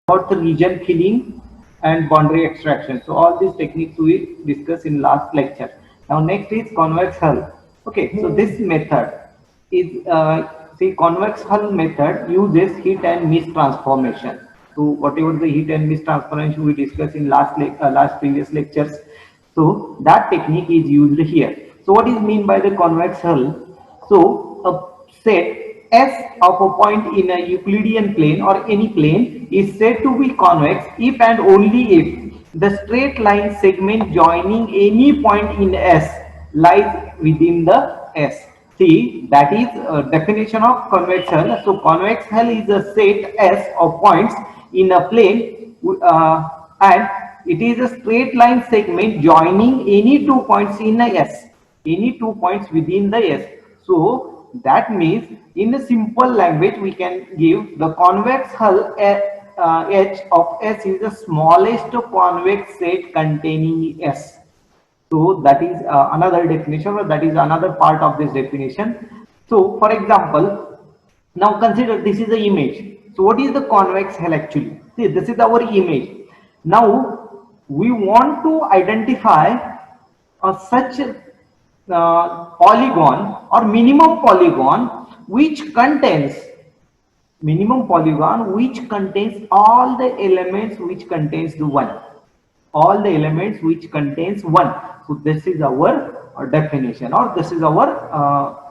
about the region filling and boundary extraction. So all these techniques we discussed in last lecture. Now next is convex hull. Okay, so this method is see convex hull method uses heat and mist transformation. So whatever the heat and mist transformation we discussed in last previous lectures. So that technique is used here. So what is mean by the convex hull? So a set S of a point in a Euclidean plane or any plane is said to be convex if and only if the straight line segment joining any point in S lies within the S. See, that is a definition of convex hull. So convex hull is a set S of points in a plane and it is a straight line segment joining any 2 points in a S, any 2 points within the S. So that means in a simple language we can give the convex hull H of S is the smallest convex set containing S. So that is another definition, or that is another part of this definition. So for example, now consider this is the image. So what is the convex hull actually? See, this is our image. Now we want to identify such polygon or minimum polygon which contains all the elements which contains the one, all the elements which contains one. So this is our definition, or this is our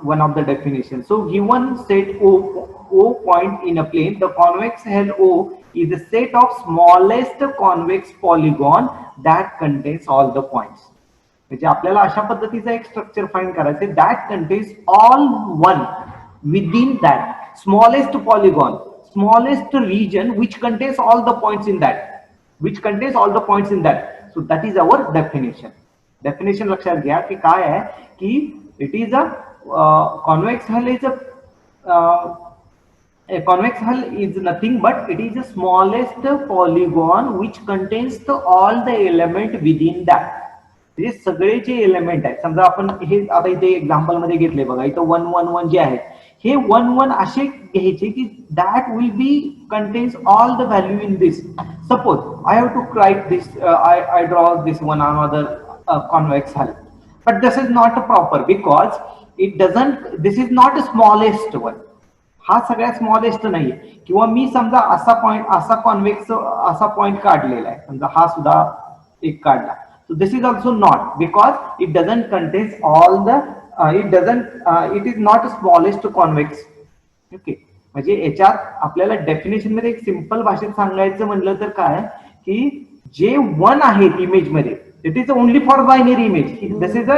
one of the definitions. So given set O point in a plane, the convex hull O is the set of smallest convex polygon that contains all the points. म्हणजे आपल्याला अशा पद्धतीचा एक structure find करायचं that contains all one within that smallest polygon, smallest region which contains all the points in that, so that is our definition लक्षात घ्या की काय आहे की it is a convex hull is a convex hull is nothing but it is the smallest polygon which contains all the element within that. म्हणजे सगळे जे element आहेत, समजा आपण हे आता इथे एक्झाम्पल मध्ये घेतले बघा, इथं 1 1 1 जे आहेत हे 1 1 असे घ्यायचे की that will be contains all the value in this. Suppose I have to write this, I draw this one another convex hull, but this is not proper because it doesn't, this is not smallest one. हा सगळ्यात smallest नाहीये. किंवा मी समजा असा point, असा convex असा point काढलेला आहे, समजा हा सुद्धा एक काढला. So this is also not, because it doesn't contains all the it is not smallest convex. Okay, म्हणजे याच्यात आपल्याला डेफिनेशन मध्ये एक सिंपल भाषेत सांगायचं म्हणलं तर काय की जे वन आहे इमेज मध्ये, it is only for binary image. This is a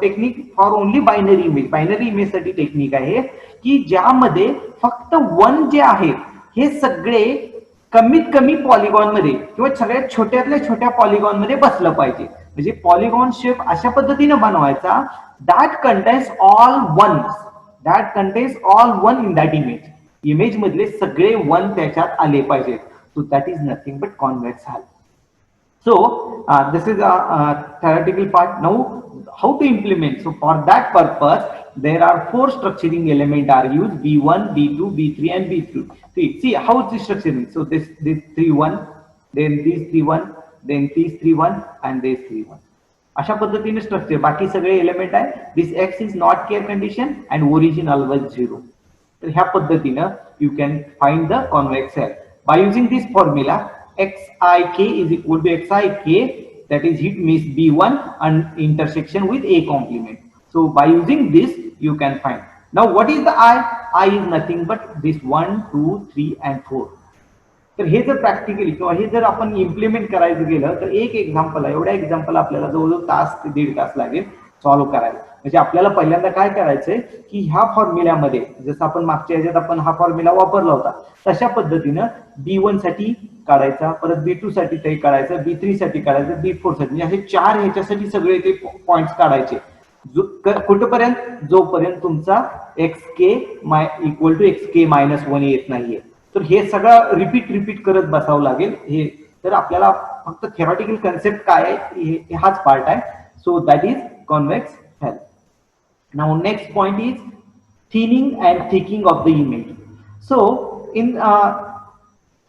technique for only binary image. Binary image साठी टेक्निक आहे की ज्यामध्ये फक्त वन जे आहे हे सगळे कमीत कमी पॉलिगॉन मध्ये किंवा सगळ्यात छोट्यातल्या छोट्या पॉलिगॉन मध्ये बसलं पाहिजे. म्हणजे पॉलिगॉन शेप अशा पद्धतीने बनवायचा that contains all one in that image. Image मधले सगळे वन त्याच्यात आले पाहिजेत. सो that is nothing but convex हल. So this is a theoretical part. Now how to implement? So for that purpose there are 4 structuring element are used: B1, B2, B3 and B3. See how is the structuring. So this 3 1, then this 3 1, then this 3 1 and this 3 1. अशा पद्धतीने structure. बाकी सगळे element आहे. This x is not care condition and origin always 0. तर ह्या पद्धतीने you can find the convex hull by using this formula. Xik is equal to Xik, that is heat mist B1 and intersection with A complement. So by using this you can find. Now what is the I? I is nothing but this 1 2 3 and 4. तर हे जर practically किंवा हे जर आपण implement करायचं गेलं तर एक example आहे, एवढ्या एक्झाम्पल आपल्याला जवळजवळ तास ते 1.5 तास लागेल सॉल्व्ह करायला. म्हणजे आपल्याला पहिल्यांदा काय करायचंय की ह्या फॉर्म्युल्यामध्ये जसं आपण मागच्या ह्याच्यात आपण हा फॉर्म्युला वापरला होता तशा पद्धतीनं B1 साठी काढायचा, परत B2 साठी ते काढायचं, B3 साठी काढायचं, B4 साठी, म्हणजे असे 4 ह्याच्यासाठी सगळे ते पॉइंट्स काढायचे. कुठपर्यंत? जोपर्यंत तुमचा xk इक्वल टू xk -1 येत नाहीये. तर हे सगळं रिपीट करत बसावं लागेल. हे तर आपल्याला फक्त थेरॉटिकल कन्सेप्ट काय आहे हाच पार्ट आहे. सो that is convex hull. Now next point is thinning and thickening of the image. So in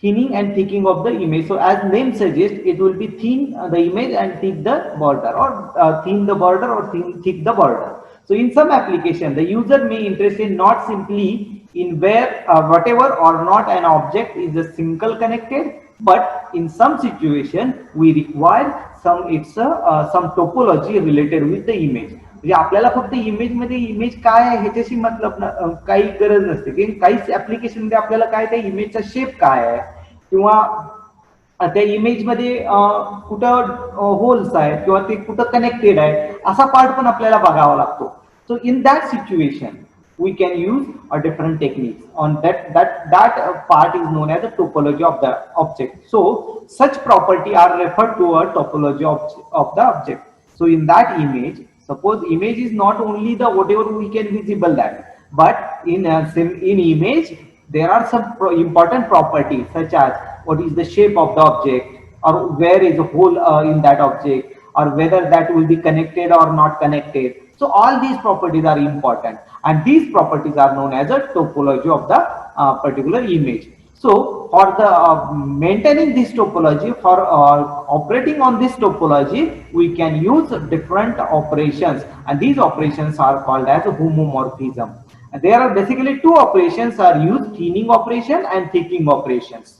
thinning and thickening of the image. So as name suggests, it will be thin the image and thick the border, or thin the border or thick the border. So in some application, the user may interested not simply in where whatever or not an object is a single connected, but in some situation we require some topology related with the image. म्हणजे आपल्याला फक्त image मध्ये image काय आहे ह्याच्याशी मतलब काही गरज नसते, की काहीच ऍप्लिकेशन मध्ये आपल्याला काय त्या इमेजचा शेप काय आहे किंवा त्या इमेज मध्ये कुठं होल्स आहेत किंवा ते कुठं कनेक्टेड आहे असा पार्ट पण आपल्याला बघावा लागतो. So in that situation we can use a different techniques on that part is known as the topology of the object. So such property are referred to a topology of the object. So in that image, suppose image is not only the whatever we can visible that, but in image there are some important properties such as what is the shape of the object, or where is the hole in that object, or whether that will be connected or not connected. So all these properties are important, and these properties are known as a topology of the particular image. So for the maintaining this topology, for operating on this topology, we can use different operations, and these operations are called as homomorphism. And there are basically two operations are used: thinning operation and thickening operations.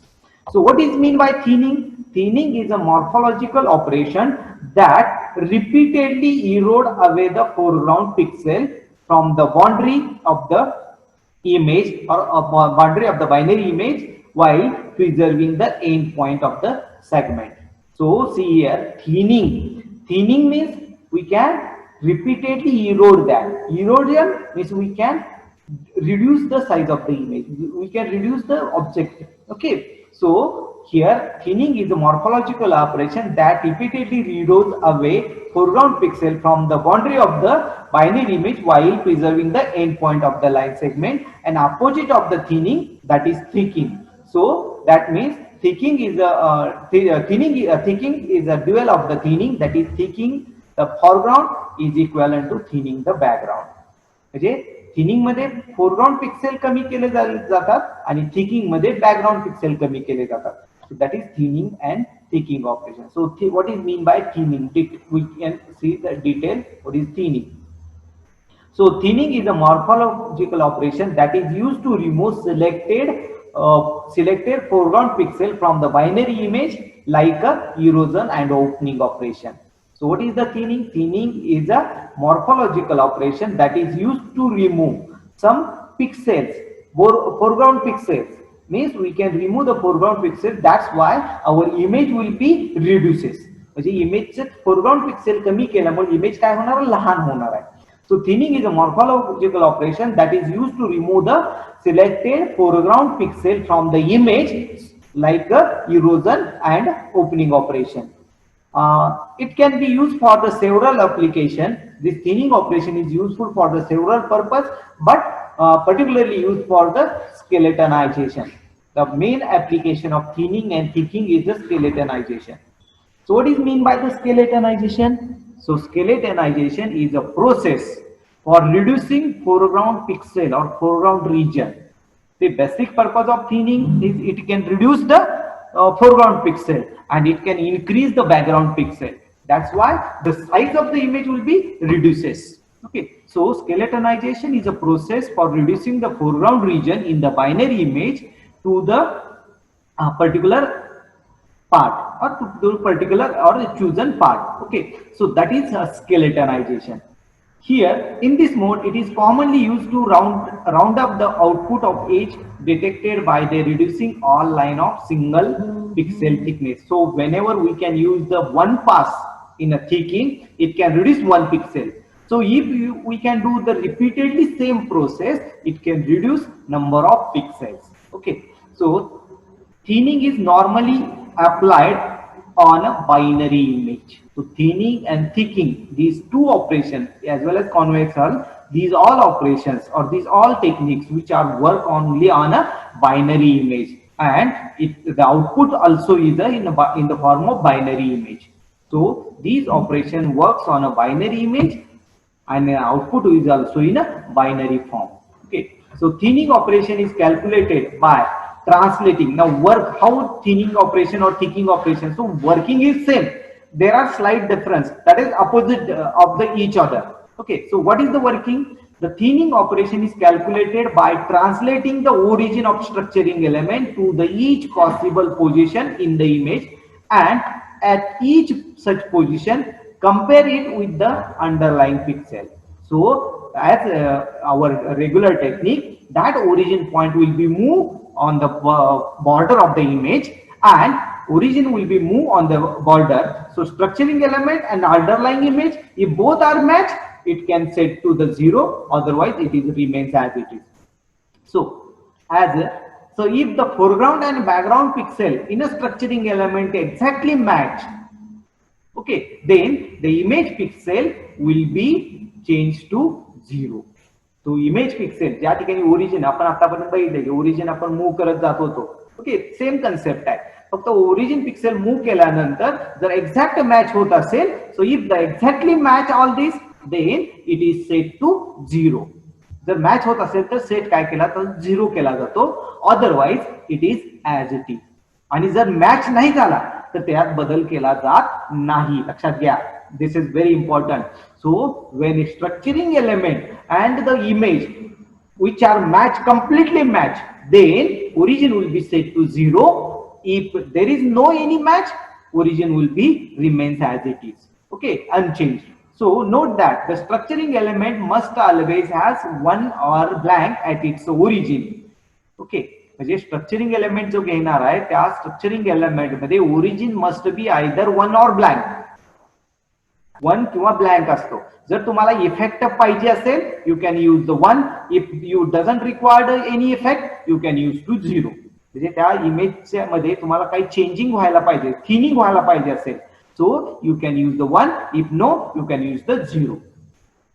So what is mean by thinning? Thinning is a morphological operation that repeatedly erode away the foreground pixel from the boundary of the image, or boundary of the binary image, while preserving the end point of the segment. So see here, thinning means we can repeatedly erode that. Erosion means we can reduce the size of the image, we can reduce the object. Okay, so here thinning is a morphological operation that repeatedly erodes away foreground pixel from the boundary of the binary image while preserving the end point of the line segment. And opposite of the thinning, that is thickening. So that means thickening is thickening is a dual of the thinning, that is thickening the foreground is equivalent to thinning the background. म्हणजे thinning मध्ये foreground pixel कमी केले जातात आणि thickening मध्ये background pixel कमी केले जातात. So that is thinning and thickening operation. So what is mean by thinning? We can see the detail. What is thinning? So thinning is a morphological operation that is used to remove selected foreground pixel from the binary image, like a erosion and opening operation. So what is the thinning? Thinning is a morphological operation that is used to remove some pixels, foreground pixels. Means we can remove the foreground pixel. That's why our image will be reduces. म्हणजे इमेजचे foreground pixel कमी केल्यामुळे image काय होणार, लहान होणार आहे. So thinning is a morphological operation that is used to remove the selected foreground pixel from the image, like a erosion and opening operation. It can be used for the several application. This thinning operation is useful for the several purpose, but particularly used for the skeletonization. The main application of thinning and thickening is the skeletonization. So what is mean by the skeletonization? So skeletonization is a process for reducing foreground pixel or foreground region. The basic purpose of thinning is it can reduce the foreground pixel and it can increase the background pixel. That's why the size of the image will be reduces. Okay, so skeletonization is a process for reducing the foreground region in the binary image to the particular part, or to the particular or the chosen part. Okay, so that is a skeletonization. Here in this mode, it is commonly used to round up the output of edge detected by the reducing all line of single pixel thickness. So whenever we can use the one pass in a thickening, it can reduce one pixel. So if we can do the repeatedly same process, it can reduce number of pixels. Okay, so thinning is normally applied on a binary image. So thinning and thickening, these two operations as well as convex hull, these all operations or these all techniques which are work only on a binary image, and the output also is in the form of binary image. So these operation works on a binary image and output is also in a binary form. Okay, so thinning operation is calculated by translating. Now work, how thinning operation or thickening operation. So working is same. There are slight difference, that is opposite of the each other. Okay, so what is the working? The thinning operation is calculated by translating the origin of structuring element to the each possible position in the image, and at each such position compare it with the underlying pixel. So as our regular technique, that origin point will be moved on the border of the image, and origin will be moved on the border. So structuring element and underlying image, if both are matched, it can set to the 0, otherwise it is remains as it is. So so if the foreground and background pixel in a structuring element exactly match, okay, then the image pixel will be changed to 0. So image pixel ज्या ठिकाणी origin आपण आतापर्यंत बघितले, origin आपण move करत जात होतो. Okay, same concept आहे, फक्त ओरिजिन पिक्सेल मूव्ह केल्यानंतर जर एक्झॅक्ट मॅच होत असेल, so if the exactly match all this, then it is set to 0. जर मॅच होत असेल तर सेट काय केला तर 0 केला जातो, otherwise it is as it is. आणि जर मॅच नाही झाला तर त्यात बदल केला जात नाही, लक्षात घ्या. This is very important. So when structuring element and the image which are matched, completely matched, then origin will be set to 0. If there is no any match, origin will be remains as it is. Okay, unchanged. So note that the structuring element must always has one or blank at its origin. Okay, म्हणजे structuring element जो घेणार आहे त्या structuring element मध्ये origin must be either one or blank, one किंवा blank असतो. जर तुम्हाला इफेक्ट पाहिजे असेल, you can use the one. If you doesn't required any effect, you can use to 0. म्हणजे त्या इमेजच्या मध्ये तुम्हाला काही चेंजिंग व्हायला पाहिजे, थिनिंग व्हायला पाहिजे असेल, so you can use the one. If no, you can use the 0.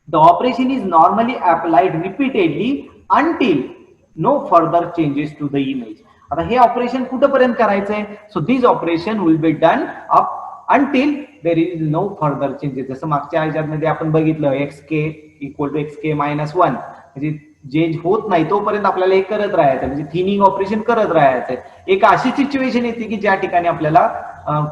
The operation is normally applied repeatedly until no further changes to the image. आता हे ऑपरेशन कुठपर्यंत करायचंय? So this operation will be done up until there is no further changes. जसं मागच्या ह्याच्यामध्ये आपण बघितलं, xk equal to xk minus 1, म्हणजे चेंज होत नाही तोपर्यंत आपल्याला हे करत राहायचं, म्हणजे थिनिंग ऑपरेशन करत राहायचं. एक अशी सिच्युएशन येते की ज्या ठिकाणी आपल्याला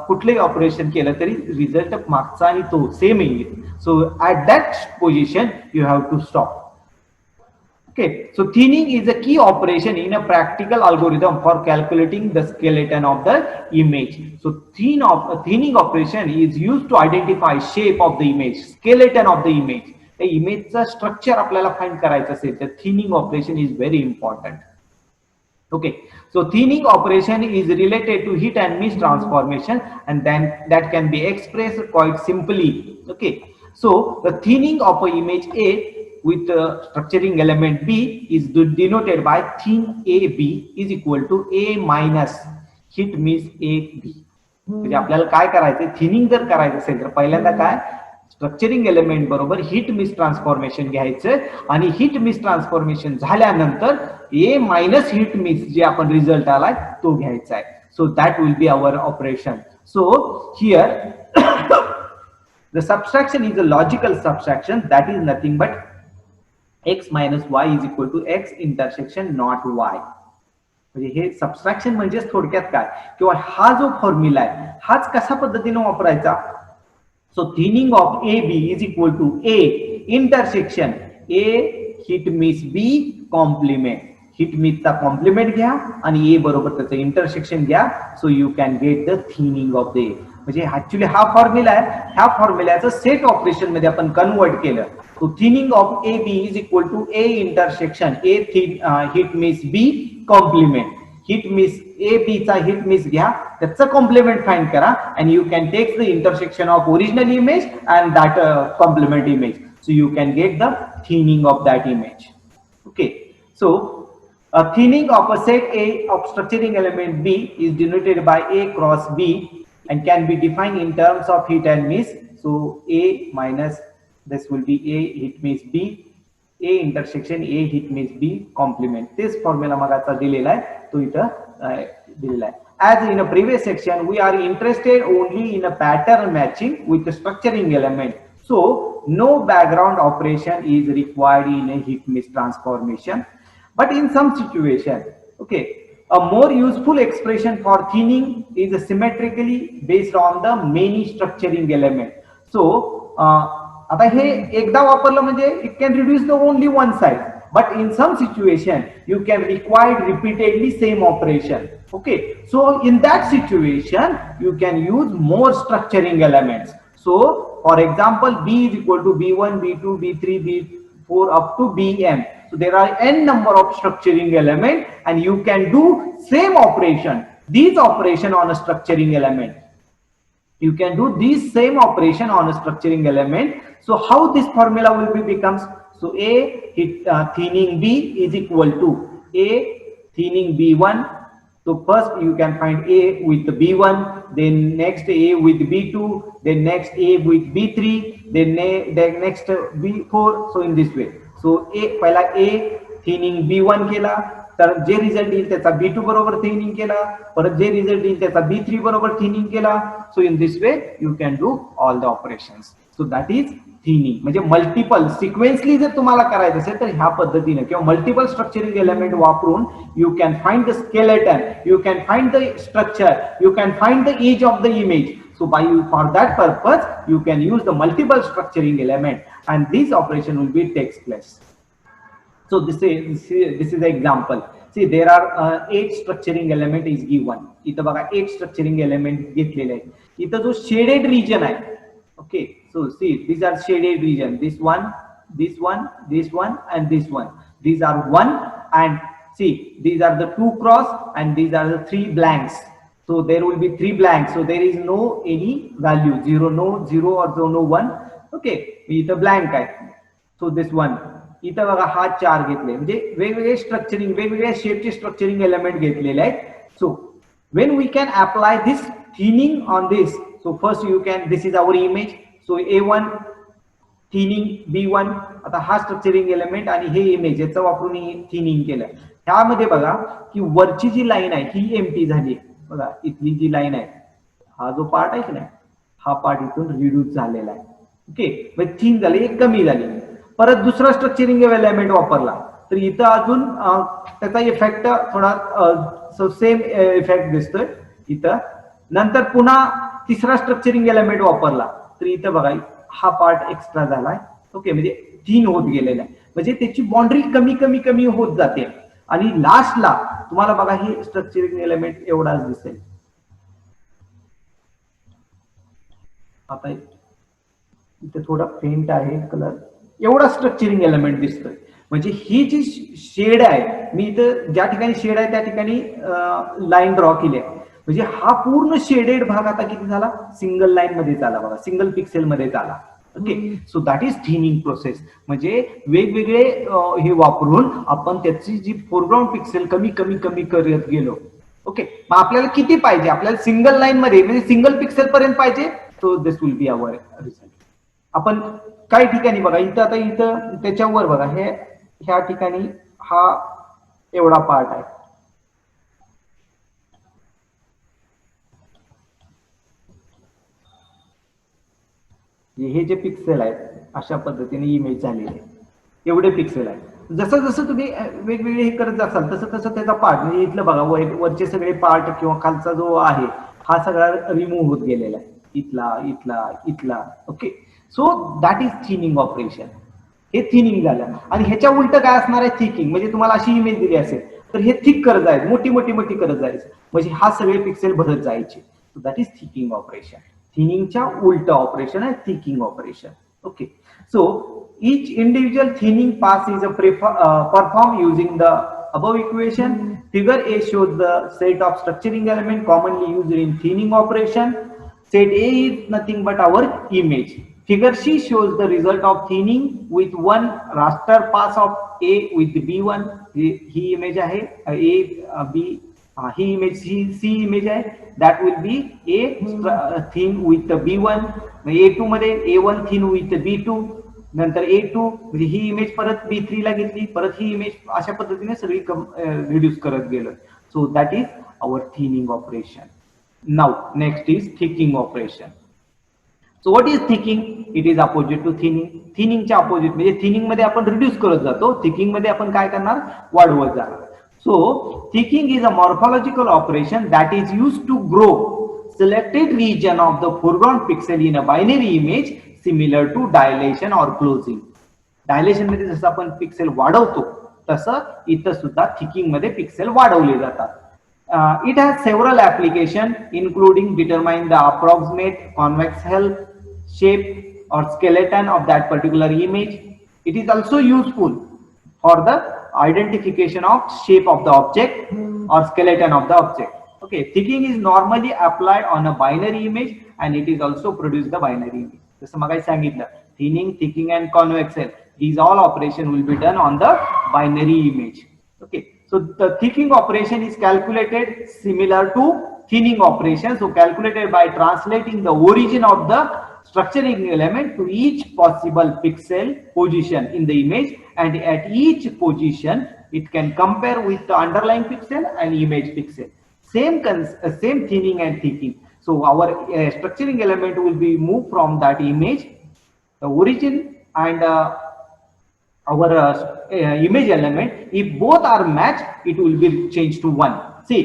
कुठलंही ऑपरेशन केलं तरी रिझल्ट मागचा आणि तो सेम येईल. So at that position you have to stop. Okay, so thinning is a key operation in a practical algorithm for calculating the skeleton of the image. So thinning operation is used to identify shape of the image, skeleton of the image. The image चा structure आपल्याला find करायचं असेल तर thinning operation is very important. Okay, so thinning operation is related to hit and miss transformation, and then that can be expressed quite simply. Okay, so the thinning of a image A with structuring element B is denoted by thin AB is equal to A minus hit miss AB. म्हणजे आपल्याला काय करायचंय, thinning जर करायचं असेल तर पहिल्यांदा काय, स्ट्रक्चरिंग एलिमेंट बरोबर हिट मिस ट्रान्सफॉर्मेशन घ्यायचं, आणि हिट मिस ट्रान्सफॉर्मेशन झाल्यानंतर A मायनस हिट मिस जे आपण रिझल्ट आलाय तो घ्यायचा आहे. सो that will be our operation. So here the subtraction is a logical subtraction, that is nothing but x minus y is equal to x intersection not y. म्हणजे हे subtraction म्हणजे थोडक्यात काय, किंवा हा जो फॉर्म्युला आहे हाच कशा पद्धतीने वापरायचा. So thinning of A B is equal to A intersection A hit miss B complement. Hit मिसचा कॉम्प्लिमेंट घ्या आणि ए बरोबर त्याचं इंटरसेक्शन घ्या. So you can get the thinning of the A. म्हणजे ऍक्च्युली हा फॉर्म्युला आहे, ह्या फॉर्म्युल्याचं सेट ऑपरेशन मध्ये आपण कन्वर्ट केलं. So thinning of AB is equal to A intersection A hit miss B complement. Hit miss AB चा hit miss घ्या, त्याचा complement find करा, and you can take the intersection of original image and that complement image. So you can get the thinning of that image. Okay. So a thinning of a set A of structuring element B is denoted by A cross B and can be defined in terms of hit and miss. So A minus this will be A hit miss B, A intersection A hit miss B complement. This formula मागाचा दिलेला आहे तो इथं दिलेला आहे. As in a previous section, we are interested only in a pattern matching with the structuring element. So no background operation is required in a hit miss transformation. But in some situation, okay, A more useful expression for thinning is symmetrically based on the many structuring element. So, आता हे एकदा वापरलं म्हणजे it can reduce the only one side. But in some situation, you can require repeatedly same operation. Okay. So in that situation, you can use more structuring elements. So for example, B is equal to B1, B2, B3, B4 up to Bm. So there are n number of structuring element and you can do same operation, these operation on a structuring element. You can do this same operation on a structuring element. So how this formula will be becomes? So A thinning B is equal to A thinning B1. So first you can find A with the B1, then next A with B2, then next A with B3, then next B4. So in this way. So A पहिला A thinning B1 केला, तर जे result येईल त्याचा B2 बरोबर thinning केला, परत जे result येईल त्याचा B3 बरोबर थिनिंग केला. So in this way you can do all the operations. So that is thinning. म्हणजे मल्टिपल सिक्वेन्सली जर तुम्हाला करायचं असेल तर ह्या पद्धतीने किंवा मल्टिपल स्ट्रक्चरिंग एलिमेंट वापरून you can find the skeleton, you can find the structure, you can find the edge of the image. So for that purpose, you can use the multiple structuring element and this operation will be takes place. So this is the example. See, there are 8 structuring element is given. इथं बघा 8 structuring element घेतलेले आहेत. इथं जो shaded region आहे. Okay, so see, these are shaded region. This one, this one, this one, and this one. These are 1 and see, these are the 2 cross and these are the 3 blanks. So there will be 3 blanks. So there is no any value, 0, no 0 or no 1. Okay, इथं blank आहे. So this one. इथं बघा हा 4 घेतले, म्हणजे वेगवेगळे structuring, वेगवेगळ्या शेपचे structuring element घेतलेले आहेत. सो when we can apply this thinning on this, so first you can, this is our image. So A1 thinning B1, आता हा स्ट्रक्चरिंग एलिमेंट आणि हे इमेज याचा वापरून थिनिंग केलं. ह्यामध्ये बघा की वरची जी लाईन आहे ही एम्प्टी झाली. बघा इथली जी लाईन आहे, हा जो पार्ट आहे की नाही, हा पार्ट इथून रिड्यूस झालेला आहे. ओके, म्हणजे थिन झाली, एक कमी झाली. परत दुसरा स्ट्रक्चरिंग एलिमेंट वापरला तर इथं अजून त्याचा इफेक्ट थोडा सेम इफेक्ट दिसतोय इथं. नंतर पुन्हा तिसरा स्ट्रक्चरिंग एलिमेंट वापरला तर इथं बघा हा पार्ट एक्स्ट्रा झालाय. ओके, म्हणजे थिन होत गेलेला आहे, म्हणजे त्याची बाउंड्री कमी कमी कमी होत जाते आणि लास्टला तुम्हाला बघा हे स्ट्रक्चरिंग एलिमेंट एवढाच दिसेल. आता इथे थोडा फेंट आहे कलर, एवढा स्ट्रक्चरिंग एलिमेंट दिसतोय. म्हणजे ही जी शेड आहे, मी इथं ज्या ठिकाणी शेड आहे त्या ठिकाणी लाईन ड्रॉ केली आहे. म्हणजे हा पूर्ण शेडेड भाग आता किती झाला, सिंगल लाईन मध्ये झाला बघा, सिंगल पिक्सेल मध्ये झाला. Okay, so that is thinning process. म्हणजे वेगवेगळे हे वापरून आपण त्याची जी फोरग्राऊंड पिक्सेल कमी कमी कमी करत गेलो. ओके, मग आपल्याला किती पाहिजे, आपल्याला सिंगल लाईन मध्ये म्हणजे सिंगल पिक्सेल पर्यंत पाहिजे. So this will be our result. आपण काही ठिकाणी बघा इथं, आता इथं त्याच्यावर बघा हे ह्या ठिकाणी हा एवढा पार्ट आहे. हे जे पिक्सेल आहेत अशा पद्धतीने इमेज झालेले आहे, एवढे पिक्सेल आहेत. जसं जसं तुम्ही वेगवेगळे हे करत जासाल तसं तसं त्याचा पार्ट, म्हणजे इथलं बघा वरचे सगळे पार्ट किंवा खालचा जो आहे हा सगळा रिमूव्ह होत गेलेला आहे, इथला इथला इथला. Okay, so that is thinning operation. हे थिनिंग झालं. आणि ह्याच्या उलट काय असणार आहे, थिकिंग. म्हणजे तुम्हाला अशी इमेज दिली असेल तर हे थिक करत जायचं, मोठी मोठी मोठी करत जायचं, म्हणजे हा सगळे पिक्सेल भरत जायचे. So that is thickening operation. थिनिंगच्या उलट ऑपरेशन आहे thickening operation. Okay, so each individual thinning pass is performed using the above equation. Figure A shows the set of structuring element commonly used in thinning operation. Set A is nothing but our image. Figure C shows the result of thinning with one raster pass of A with B1. He image आहे A B, he image C image आहे. That will be A thin with the B1. A2 मध्ये A1 thin with the B2. नंतर A2 म्हणजे ही image परत B3 ला घेतली, परत ही image, अशा पद्धतीने सगळी रिड्यूस करत गेलो. So that is our thinning operation. Now next is thickening operation. So what is thickening? It is opposite to thinning. थिनिंगच्या अपोजिट, म्हणजे थिनिंग मध्ये आपण रिड्यूस करत जातो, थिकिंग मध्ये आपण काय करणार, वाढवत जाणार. So thickening is a morphological operation that is used to grow selected region of the foreground pixel in a binary image similar to dilation or closing. Dilation मध्ये जसं आपण पिक्सेल वाढवतो तसं इथं सुद्धा थिकिंग मध्ये पिक्सेल वाढवले जातात. It has several applications including determine the approximate convex hull shape or skeleton of that particular image. It is also useful for the identification of shape of the object or skeleton of the object. Okay, thickening is normally applied on a binary image and it is also produce the binary image. जसं मगाशी सांगितलं, thinning, thickening and convex hull, these all operation will be done on the binary image. Okay, so the thickening operation is calculated similar to thinning operation. So calculated by translating the origin of the structuring element to each possible pixel position in the image, and at each position it can compare with the underlying pixel and image pixel. Same thinning and thickening. So our structuring element will be moved from that image, the origin and our image element. If both are matched, it will be changed to 1. See,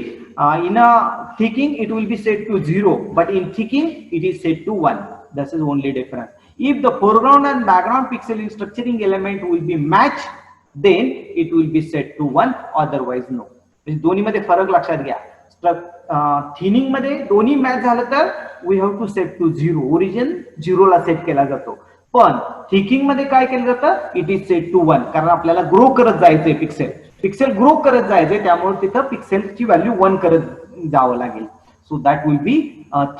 in a thickening it will be set to 0, but in thickening it is set to 1. This is only difference. If the foreground and background pixel in structuring element will be matched, then it will be set to 1, otherwise no. दोन्ही मध्ये फरक लक्षात घ्या. Thinning मध्ये दोन्ही match झालं तर we have to set to 0, origin 0 ला सेट केला जातो. पण थिकिंग मध्ये काय केलं जातं, इट इज सेट टू 1, कारण आपल्याला ग्रो करत जायचंय पिक्सेल ग्रो करत जायचंय, त्यामुळे तिथं पिक्सेलची व्हॅल्यू 1 करत जावं लागेल. So that will be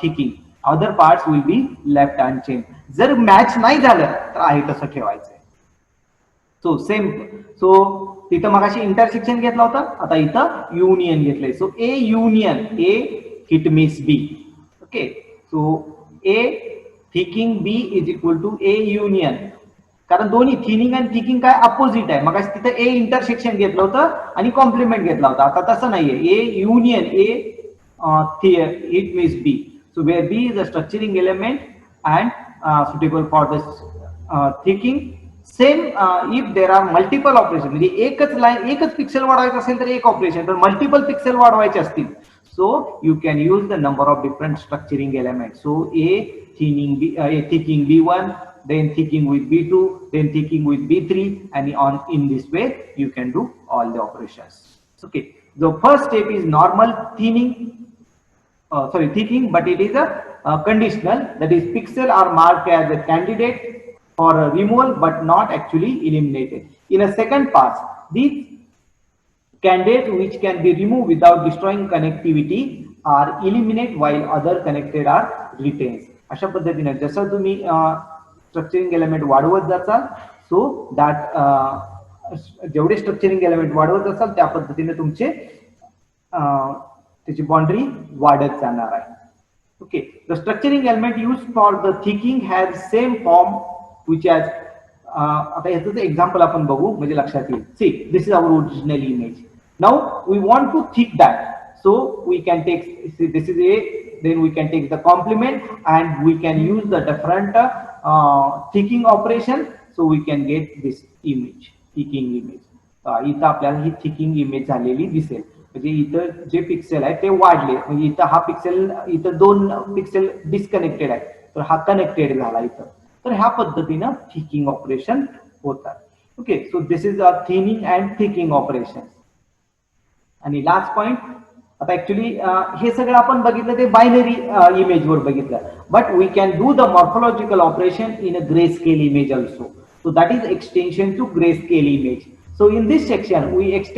thickening. Other parts will be left unchanged. जर मॅच नाही झालं तर आहे तसं ठेवायचंय. सो सेम, सो तिथं मगाशी इंटरसेक्शन घेतला होता, आता इथं युनियन घेतलंय. So A union A hit miss B. Okay, so A thickening B is equal to A union, कारण दोन्ही थिनिंग आणि थिकिंग काय अपोजिट आहे. मगाशी तिथं ए इंटरसेक्शन घेतलं होतं आणि कॉम्प्लिमेंट घेतला होता, आता तसं नाहीये. A union A hit miss B. So where B is a structuring element and suitable for the thickening. Same if there are multiple operations, म्हणजे एकच पिक्सेल वाढवायचं असेल तर एक ऑपरेशन, तर मल्टिपल पिक्सेल वाढवायचे असतील, so you can use the number of different structuring elements. So A thickening B1, then thickening with B2, then thickening with B3, and on in this way you can do all the operations. Okay, the first step is normal thinning. Thickening, but it is a conditional, that is pixel are marked as a candidate for a removal but not actually eliminated. In a second pass, these candidates which can be removed without destroying connectivity are eliminated while other connected are retained. अशा पद्धतीने जसं तुम्ही structuring element वाढवत जाचाल, so that जेवढे structuring element वाढवत असाल त्या पद्धतीने तुमचे त्याची बाउंड्री वाढत जाणार आहे. Okay, the structuring element use for the thickening has same form which has, आता याचं एक्झाम्पल आपण बघू म्हणजे लक्षात येईल. See, this is our original image. Now we want to thick that, so we can take, this is A, then we can take the complement and we can use the different thickening operation, so we can get this image, thickening image. इथं आपल्याला ही thickening image झालेली दिसेल, म्हणजे इथं जे pixel आहे ते वाढले, म्हणजे इथं हा पिक्सेल, इथं 2 पिक्सेल डिस्कनेक्टेड आहे, तर हा कनेक्टेड झाला इथं. तर ह्या पद्धतीनं थिकिंग ऑपरेशन होतात. Okay, so this is a thinning and thickening operation. आणि लास्ट पॉइंट, आता ऍक्च्युली हे सगळं आपण बघितलं ते बायनरी इमेज वर बघितलं, but we can do the morphological operation in a grey scale image also. So that is extension to grey scale image. So in this section we extend